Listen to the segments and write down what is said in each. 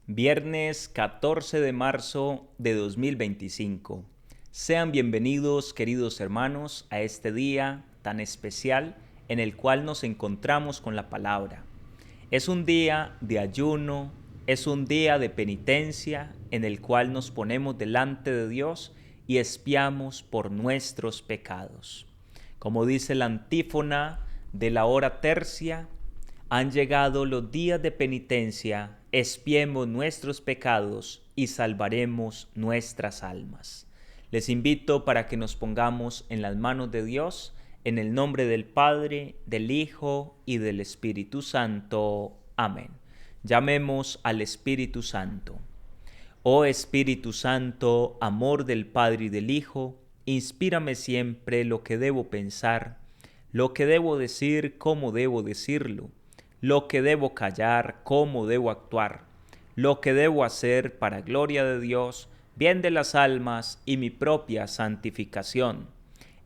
Viernes 14 de marzo de 2025. Sean bienvenidos, queridos hermanos, a este día tan especial en el cual nos encontramos con la palabra. Es un día de ayuno, es un día de penitencia en el cual nos ponemos delante de Dios y expiamos por nuestros pecados. Como dice la antífona de la hora tercia, han llegado los días de penitencia, expiemos nuestros pecados y salvaremos nuestras almas. Les invito para que nos pongamos en las manos de Dios, en el nombre del Padre, del Hijo y del Espíritu Santo. Amén. Llamemos al Espíritu Santo. Oh Espíritu Santo, amor del Padre y del Hijo, inspírame siempre lo que debo pensar, lo que debo decir, cómo debo decirlo, lo que debo callar, cómo debo actuar, lo que debo hacer para gloria de Dios, bien de las almas y mi propia santificación.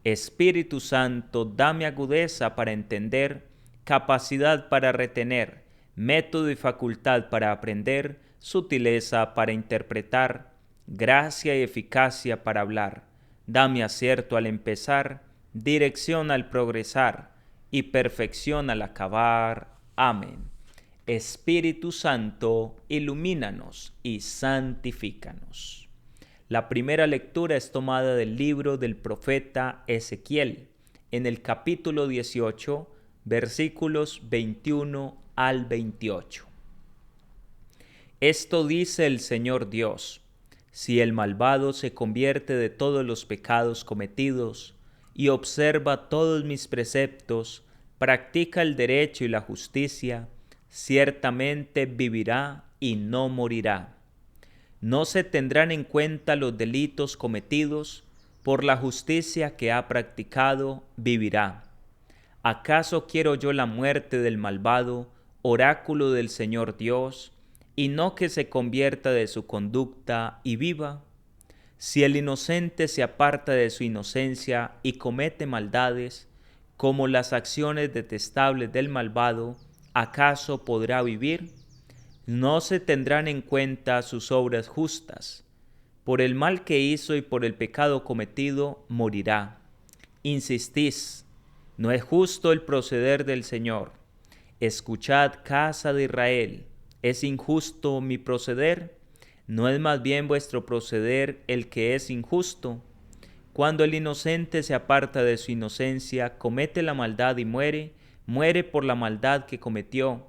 Espíritu Santo, dame agudeza para entender, capacidad para retener, método y facultad para aprender, sutileza para interpretar, gracia y eficacia para hablar. Dame acierto al empezar, dirección al progresar y perfección al acabar. Amén. Espíritu Santo, ilumínanos y santifícanos. La primera lectura es tomada del libro del profeta Ezequiel, en el capítulo 18, versículos 21 al 28. Esto dice el Señor Dios: si el malvado se convierte de todos los pecados cometidos y observa todos mis preceptos, practica el derecho y la justicia, ciertamente vivirá y no morirá. No se tendrán en cuenta los delitos cometidos, por la justicia que ha practicado vivirá. ¿Acaso quiero yo la muerte del malvado, oráculo del Señor Dios, y no que se convierta de su conducta y viva? Si el inocente se aparta de su inocencia y comete maldades, como las acciones detestables del malvado, ¿acaso podrá vivir? No se tendrán en cuenta sus obras justas. Por el mal que hizo y por el pecado cometido, morirá. Insistís, no es justo el proceder del Señor. Escuchad, casa de Israel, ¿es injusto mi proceder? ¿No es más bien vuestro proceder el que es injusto? Cuando el inocente se aparta de su inocencia, comete la maldad y muere, muere por la maldad que cometió.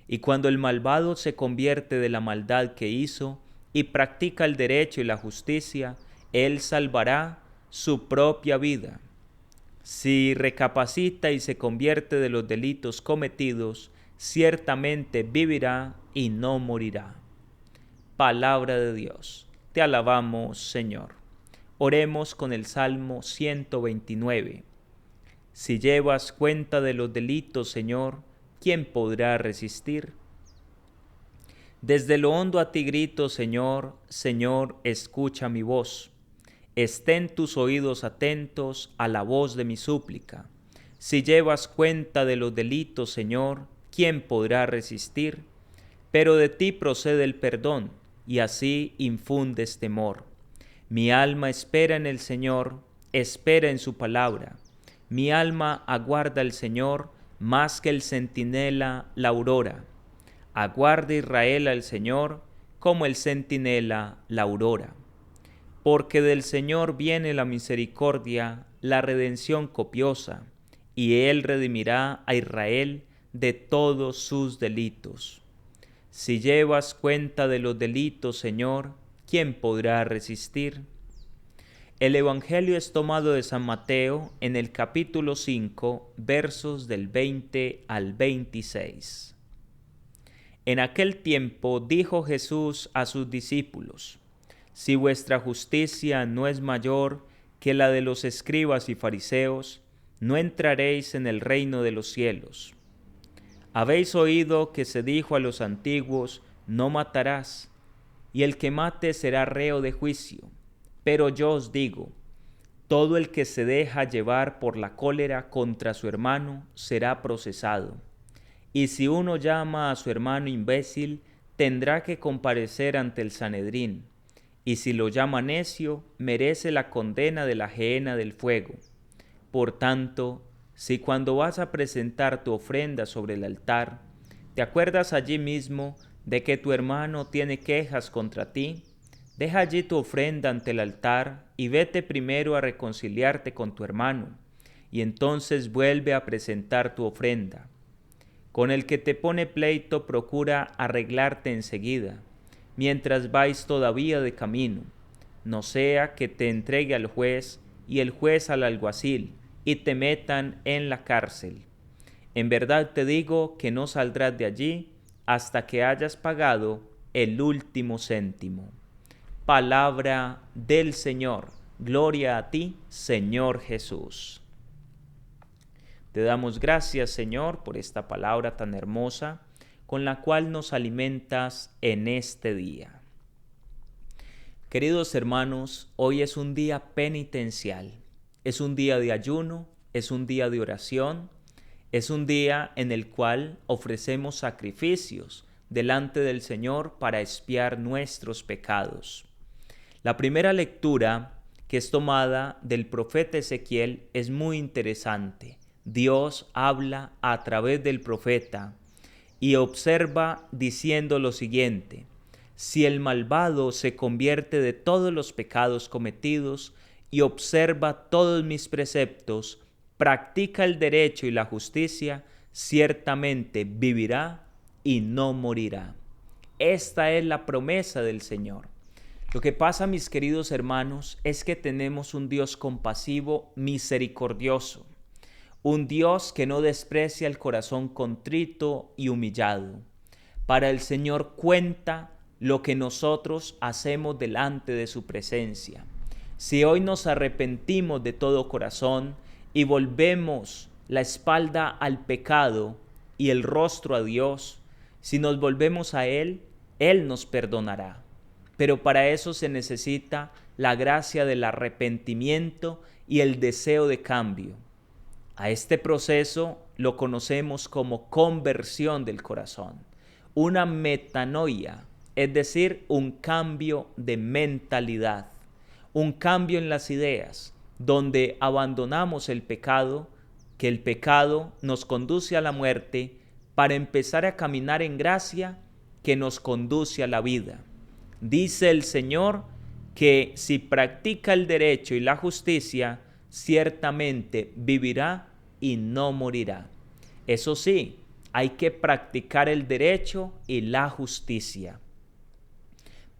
Y cuando el malvado se convierte de la maldad que hizo y practica el derecho y la justicia, él salvará su propia vida. Si recapacita y se convierte de los delitos cometidos, ciertamente vivirá y no morirá. Palabra de Dios. Te alabamos, Señor. Oremos con el Salmo 129. Si llevas cuenta de los delitos, Señor, ¿quién podrá resistir? Desde lo hondo a ti grito, Señor, Señor, escucha mi voz. Estén tus oídos atentos a la voz de mi súplica. Si llevas cuenta de los delitos, Señor, ¿quién podrá resistir? Pero de ti procede el perdón, y así infundes temor. Mi alma espera en el Señor, espera en su palabra. Mi alma aguarda al Señor más que el centinela la aurora. Aguarda Israel al Señor como el centinela la aurora. Porque del Señor viene la misericordia, la redención copiosa, y Él redimirá a Israel de todos sus delitos. Si llevas cuenta de los delitos, Señor, ¿quién podrá resistir? El Evangelio es tomado de San Mateo en el capítulo 5, versos del 20 al 26. En aquel tiempo dijo Jesús a sus discípulos: si vuestra justicia no es mayor que la de los escribas y fariseos, no entraréis en el reino de los cielos. Habéis oído que se dijo a los antiguos: no matarás, y el que mate será reo de juicio. Pero yo os digo, todo el que se deja llevar por la cólera contra su hermano será procesado. Y si uno llama a su hermano imbécil, tendrá que comparecer ante el Sanedrín, y si lo llama necio, merece la condena de la gehenna del fuego. Por tanto, si cuando vas a presentar tu ofrenda sobre el altar, te acuerdas allí mismo de que tu hermano tiene quejas contra ti, deja allí tu ofrenda ante el altar y vete primero a reconciliarte con tu hermano, y entonces vuelve a presentar tu ofrenda. Con el que te pone pleito procura arreglarte enseguida, mientras vais todavía de camino, no sea que te entregue al juez y el juez al alguacil, y te metan en la cárcel. En verdad te digo que no saldrás de allí hasta que hayas pagado el último céntimo. Palabra del Señor. Gloria a ti, Señor Jesús. Te damos gracias, Señor, por esta palabra tan hermosa con la cual nos alimentas en este día. Queridos hermanos, hoy es un día penitencial, es un día de ayuno, es un día de oración, es un día en el cual ofrecemos sacrificios delante del Señor para expiar nuestros pecados. La primera lectura, que es tomada del profeta Ezequiel, es muy interesante. Dios habla a través del profeta y observa diciendo lo siguiente: si el malvado se convierte de todos los pecados cometidos y observa todos mis preceptos, practica el derecho y la justicia, ciertamente vivirá y no morirá. Esta es la promesa del Señor. Lo que pasa, mis queridos hermanos, es que tenemos un Dios compasivo, misericordioso, un Dios que no desprecia el corazón contrito y humillado. Para el Señor cuenta lo que nosotros hacemos delante de su presencia. Si hoy nos arrepentimos de todo corazón y volvemos la espalda al pecado y el rostro a Dios, si nos volvemos a Él, Él nos perdonará. Pero para eso se necesita la gracia del arrepentimiento y el deseo de cambio. A este proceso lo conocemos como conversión del corazón, una metanoia, es decir, un cambio de mentalidad, un cambio en las ideas, donde abandonamos el pecado, que el pecado nos conduce a la muerte, para empezar a caminar en gracia que nos conduce a la vida. Dice el Señor que si practica el derecho y la justicia, ciertamente vivirá y no morirá. Eso sí, hay que practicar el derecho y la justicia.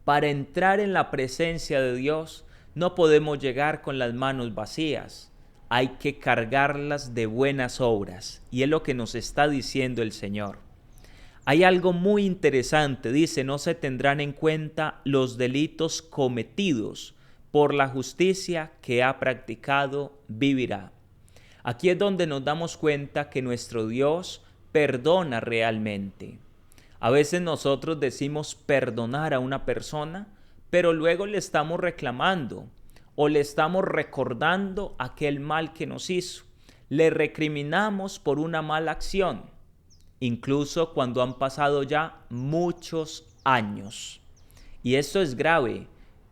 Para entrar en la presencia de Dios, no podemos llegar con las manos vacías. Hay que cargarlas de buenas obras. Y es lo que nos está diciendo el Señor. Hay algo muy interesante, dice: no se tendrán en cuenta los delitos cometidos, por la justicia que ha practicado vivirá. Aquí es donde nos damos cuenta que nuestro Dios perdona realmente. A veces nosotros decimos perdonar a una persona, pero luego le estamos reclamando o le estamos recordando aquel mal que nos hizo. Le recriminamos por una mala acción, incluso cuando han pasado ya muchos años. Y esto es grave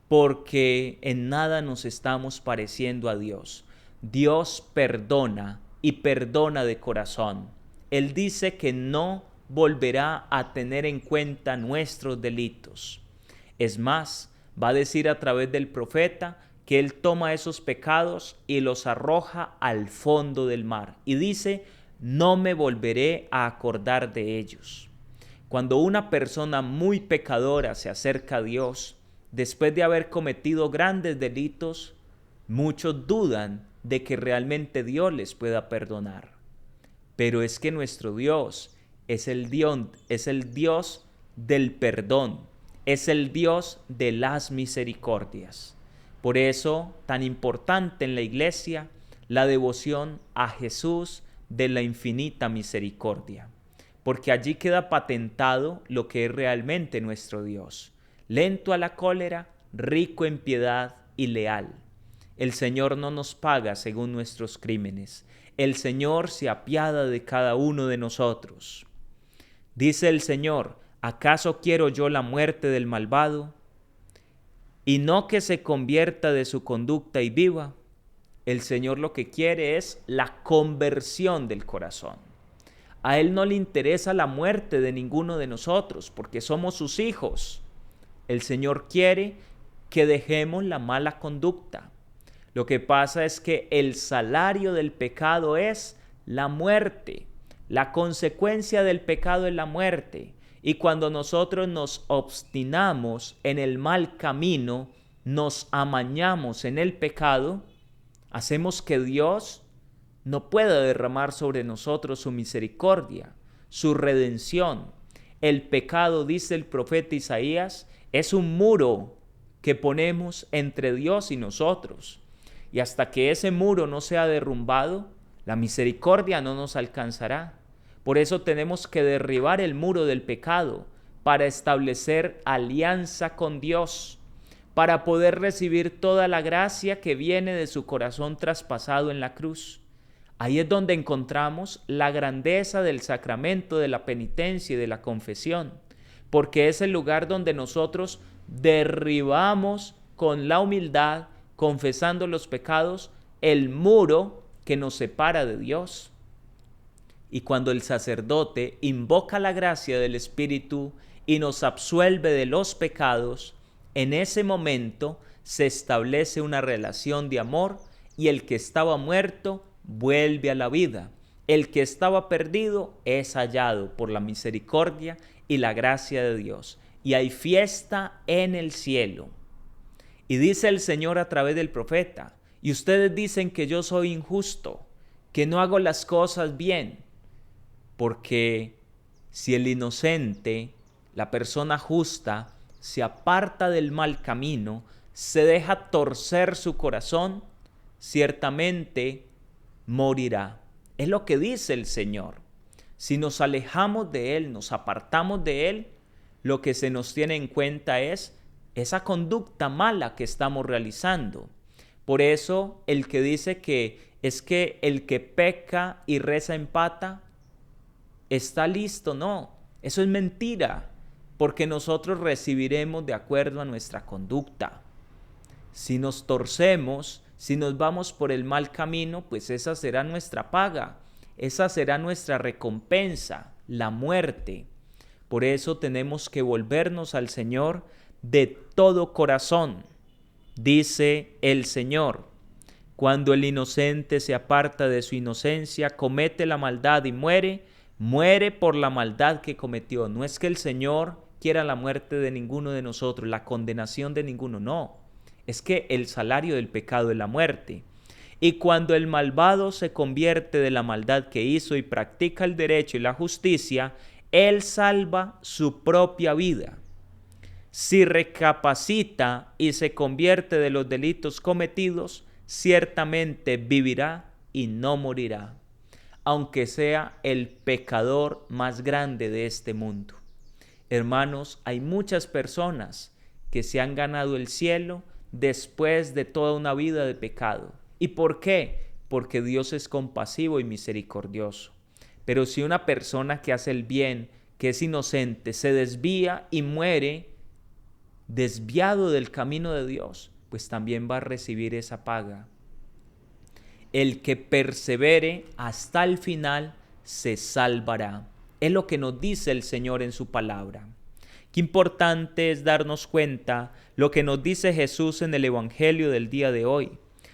porque en nada nos estamos pareciendo a Dios. Dios perdona y perdona de corazón. Él dice que no volverá a tener en cuenta nuestros delitos. Es más, va a decir a través del profeta que Él toma esos pecados y los arroja al fondo del mar. Y dice: no me volveré a acordar de ellos. Cuando una persona muy pecadora se acerca a Dios, después de haber cometido grandes delitos, muchos dudan de que realmente Dios les pueda perdonar. Pero es que nuestro Dios es el Dios del perdón, es el Dios de las misericordias. Por eso, tan importante en la iglesia, la devoción a Jesús de la infinita misericordia, porque allí queda patentado lo que es realmente nuestro Dios: lento a la cólera, rico en piedad y leal. El Señor no nos paga según nuestros crímenes. El Señor se apiada de cada uno de nosotros. Dice el Señor: ¿Acaso quiero yo la muerte del malvado? Y no que se convierta de su conducta y viva. El Señor lo que quiere es la conversión del corazón. A Él no le interesa la muerte de ninguno de nosotros, porque somos sus hijos. El Señor quiere que dejemos la mala conducta. Lo que pasa es que el salario del pecado es la muerte. La consecuencia del pecado es la muerte. Y cuando nosotros nos obstinamos en el mal camino, nos amañamos en el pecado, hacemos que Dios no pueda derramar sobre nosotros su misericordia, su redención. El pecado, dice el profeta Isaías, es un muro que ponemos entre Dios y nosotros. Y hasta que ese muro no sea derrumbado, la misericordia no nos alcanzará. Por eso tenemos que derribar el muro del pecado para establecer alianza con Dios, para poder recibir toda la gracia que viene de su corazón traspasado en la cruz. Ahí es donde encontramos la grandeza del sacramento de la penitencia y de la confesión, porque es el lugar donde nosotros derribamos con la humildad, confesando los pecados, el muro que nos separa de Dios. Y cuando el sacerdote invoca la gracia del Espíritu y nos absuelve de los pecados, en ese momento se establece una relación de amor y el que estaba muerto vuelve a la vida. El que estaba perdido es hallado por la misericordia y la gracia de Dios. Y hay fiesta en el cielo. Y dice el Señor a través del profeta, y ustedes dicen que yo soy injusto, que no hago las cosas bien. Porque si el inocente, la persona justa, se aparta del mal camino, se deja torcer su corazón, ciertamente morirá. Es lo que dice el Señor. Si nos alejamos de Él, nos apartamos de Él, lo que se nos tiene en cuenta es esa conducta mala que estamos realizando. Por eso el que dice que es que el que peca y reza empata, está listo, no, eso es mentira, porque nosotros recibiremos de acuerdo a nuestra conducta. Si nos torcemos, si nos vamos por el mal camino, pues esa será nuestra paga, esa será nuestra recompensa, la muerte. Por eso tenemos que volvernos al Señor de todo corazón. Dice el Señor, cuando el inocente se aparta de su inocencia, comete la maldad y muere por la maldad que cometió. No es que el Señor quiera la muerte de ninguno de nosotros, la condenación de ninguno, no. Es que el salario del pecado es la muerte. Y cuando el malvado se convierte de la maldad que hizo y practica el derecho y la justicia, él salva su propia vida. Si recapacita y se convierte de los delitos cometidos, ciertamente vivirá y no morirá, aunque sea el pecador más grande de este mundo. Hermanos, hay muchas personas que se han ganado el cielo después de toda una vida de pecado. ¿Y por qué? Porque Dios es compasivo y misericordioso. Pero si una persona que hace el bien, que es inocente, se desvía y muere desviado del camino de Dios, pues también va a recibir esa paga. El que persevere hasta el final se salvará. Es lo que nos dice el Señor en su palabra. Qué importante es darnos cuenta lo que nos dice Jesús en el Evangelio del día de hoy.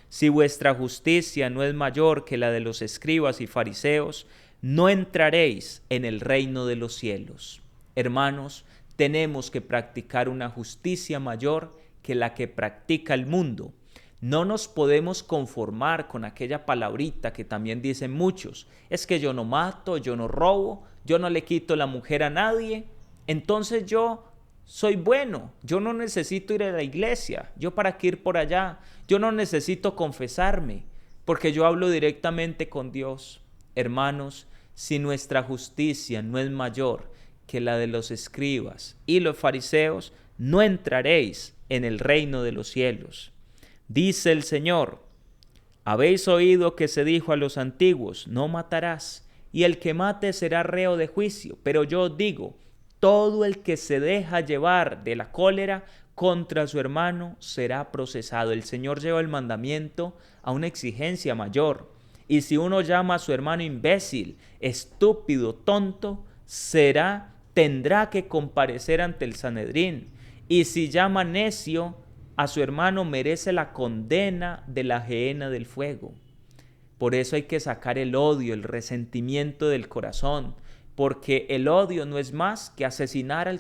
Si vuestra justicia no es mayor que la de los escribas y fariseos, no entraréis en el reino de los cielos. Hermanos, tenemos que practicar una justicia mayor que la que practica el mundo. No nos podemos conformar con aquella palabrita que también dicen muchos. Es que yo no mato, yo no robo, yo no le quito la mujer a nadie. Entonces yo soy bueno, yo no necesito ir a la iglesia. ¿Yo para qué ir por allá? Yo no necesito confesarme, porque yo hablo directamente con Dios. Hermanos, si nuestra justicia no es mayor que la de los escribas y los fariseos, no entraréis en el reino de los cielos. Dice el Señor, habéis oído que se dijo a los antiguos, no matarás, y el que mate será reo de juicio. Pero yo os digo, todo el que se deja llevar de la cólera contra su hermano será procesado. El Señor lleva el mandamiento a una exigencia mayor. Y si uno llama a su hermano imbécil, estúpido, tonto, tendrá que comparecer ante el Sanedrín. Y si llama necio a su hermano, merece la condena de la gehenna del fuego. Por eso hay que sacar el odio, el resentimiento del corazón, porque el odio no es más que asesinar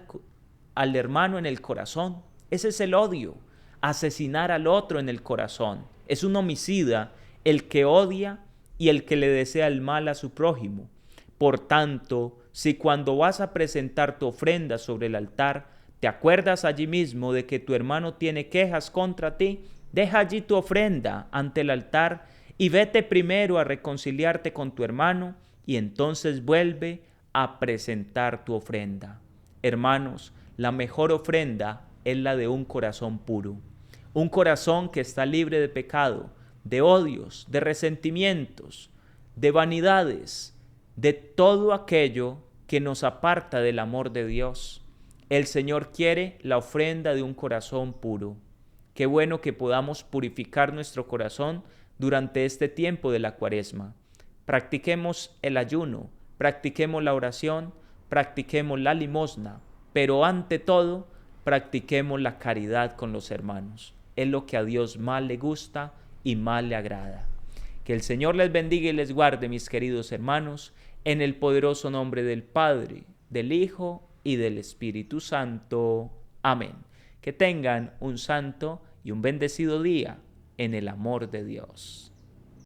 al hermano en el corazón. Ese es el odio, asesinar al otro en el corazón. Es un homicida el que odia y el que le desea el mal a su prójimo. Por tanto, si cuando vas a presentar tu ofrenda sobre el altar, te acuerdas allí mismo de que tu hermano tiene quejas contra ti, deja allí tu ofrenda ante el altar y vete primero a reconciliarte con tu hermano y entonces vuelve a presentar tu ofrenda. Hermanos, la mejor ofrenda es la de un corazón puro, un corazón que está libre de pecado, de odios, de resentimientos, de vanidades, de todo aquello que nos aparta del amor de Dios. El Señor quiere la ofrenda de un corazón puro. Qué bueno que podamos purificar nuestro corazón durante este tiempo de la Cuaresma. Practiquemos el ayuno, practiquemos la oración, practiquemos la limosna, pero ante todo, practiquemos la caridad con los hermanos. Es lo que a Dios más le gusta y más le agrada. Que el Señor les bendiga y les guarde, mis queridos hermanos, en el poderoso nombre del Padre, del Hijo y del Espíritu Santo. Amén. Que tengan un santo y un bendecido día en el amor de Dios.